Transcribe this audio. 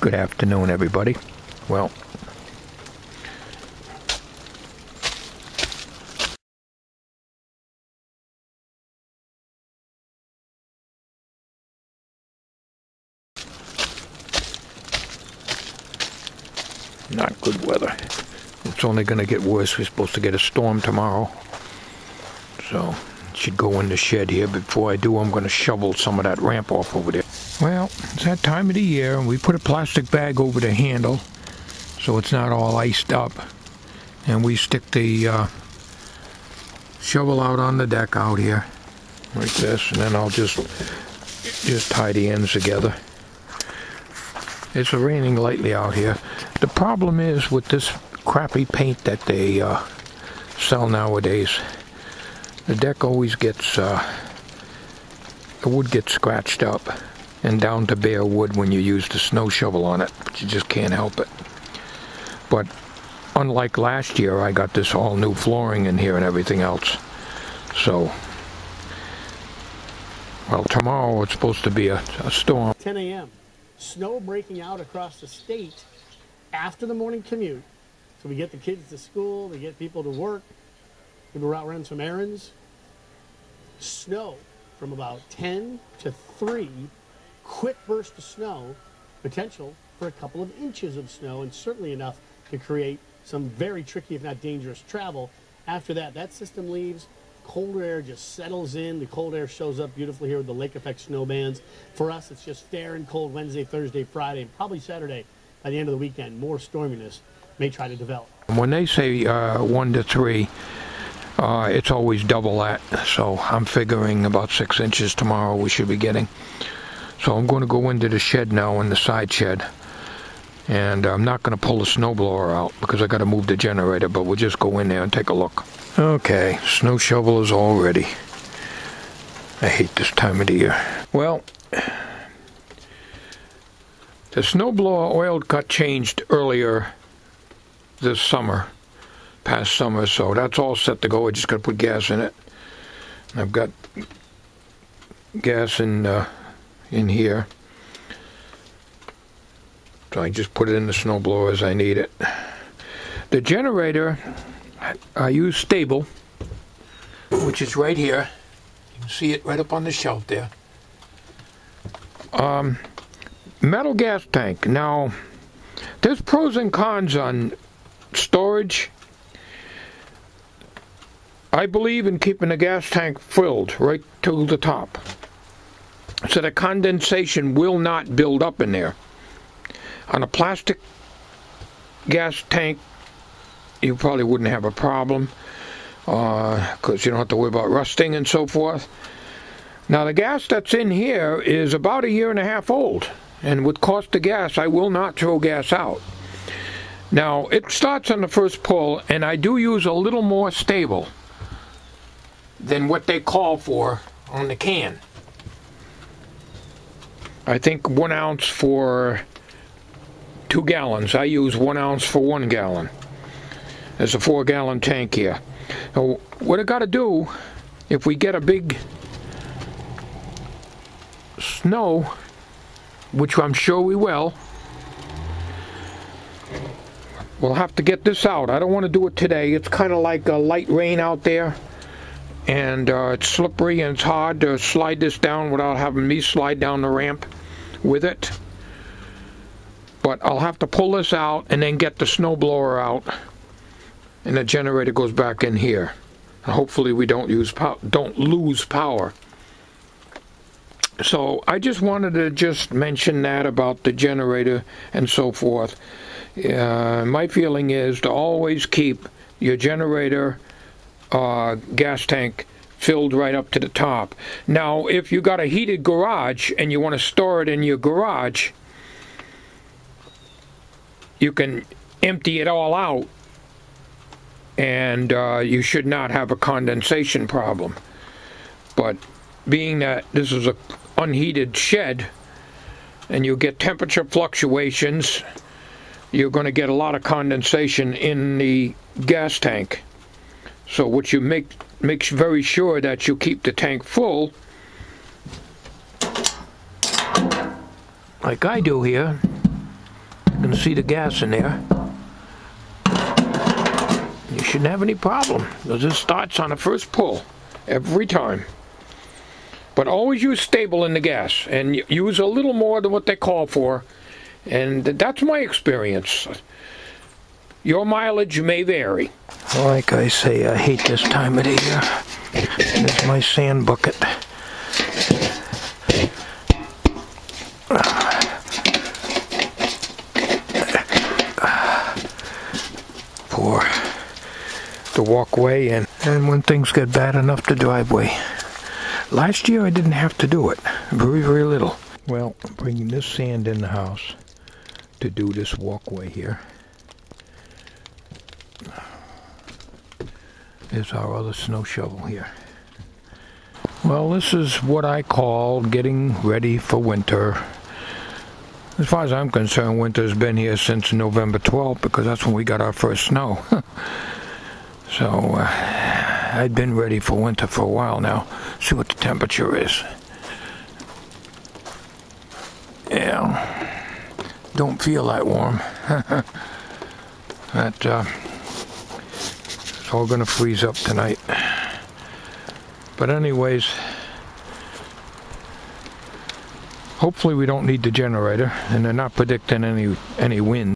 Good afternoon, everybody. Well, not good weather. It's only going to get worse. We're supposed to get a storm tomorrow. So, should go in the shed here. Before I do, I'm going to shovel some of that ramp off over there. Well, it's that time of the year, and we put a plastic bag over the handle so it's not all iced up. And we stick the shovel out on the deck out here, like this, and then I'll just tie the ends together. It's raining lightly out here. The problem is with this crappy paint that they sell nowadays, the deck always gets, the wood gets scratched up and down to bare wood when you use the snow shovel on it, but you just can't help it. But unlike last year, I got this all new flooring in here and everything else. So, well, tomorrow it's supposed to be a storm. 10 a.m. Snow breaking out across the state after the morning commute. So we get the kids to school, we get people to work, people out run some errands. Snow from about 10 to 3, quick burst of snow, potential for a couple of inches of snow, and certainly enough to create some very tricky, if not dangerous, travel. After that, that system leaves. Cold air just settles in. The cold air shows up beautifully here with the lake effect snow bands. For us, it's just fair and cold Wednesday, Thursday, Friday, and probably Saturday. By the end of the weekend, more storminess may try to develop. When they say 1 to 3, it's always double that. So I'm figuring about 6 inches tomorrow we should be getting. So I'm going to go into the shed now, in the side shed. And I'm not going to pull the snowblower out because I got to move the generator, but we'll just go in there and take a look. Okay, snow shovel is all ready. I hate this time of the year. Well, the snowblower oil got changed earlier this summer, past summer, so that's all set to go. I just got to put gas in it. I've got gas in here. So I just put it in the snowblower as I need it. The generator, I use Stable, which is right here. You can see it right up on the shelf there. Metal gas tank. Now, there's pros and cons on storage. I believe in keeping the gas tank filled right to the top, so the condensation will not build up in there. On a plastic gas tank, you probably wouldn't have a problem because you don't have to worry about rusting and so forth. Now, the gas that's in here is about 1.5 years old, and with cost of gas, I will not throw gas out. Now, it starts on the first pull, and I do use a little more Stable than what they call for on the can. I think 1 ounce for 2 gallons. I use 1 ounce for 1 gallon. There's a 4-gallon tank here. Now, what I got to do, if we get a big snow, which I'm sure we will, we'll have to get this out. I don't want to do it today. It's kind of like a light rain out there, and it's slippery and it's hard to slide this down without having me slide down the ramp with it. But I'll have to pull this out and then get the snowblower out, and the generator goes back in here. And hopefully we don't lose power. So I just wanted to just mention that about the generator and so forth. My feeling is to always keep your generator gas tank filled right up to the top. Now, if you got a heated garage and you want to store it in your garage, you can empty it all out, and you should not have a condensation problem. But being that this is a unheated shed and you get temperature fluctuations, you're going to get a lot of condensation in the gas tank. So what you make very sure that you keep the tank full, like I do here. can see the gas in there. You shouldn't have any problem, because it starts on the first pull every time. But always use stable in the gas, and use a little more than what they call for, and that's my experience. Your mileage may vary. Like I say, I hate this time of the year. There's my sand bucket. For the walkway and when things get bad enough, the driveway. Last year I didn't have to do it. Very, very little. Well, I'm bringing this sand in the house to do this walkway here. There's our other snow shovel here. Well, this is what I call getting ready for winter. As far as I'm concerned, winter's been here since November 12th, because that's when we got our first snow. So, I've been ready for winter for a while now. See what the temperature is. Yeah, don't feel that warm. It's all gonna freeze up tonight. But anyways, hopefully we don't need the generator, and they're not predicting any wind.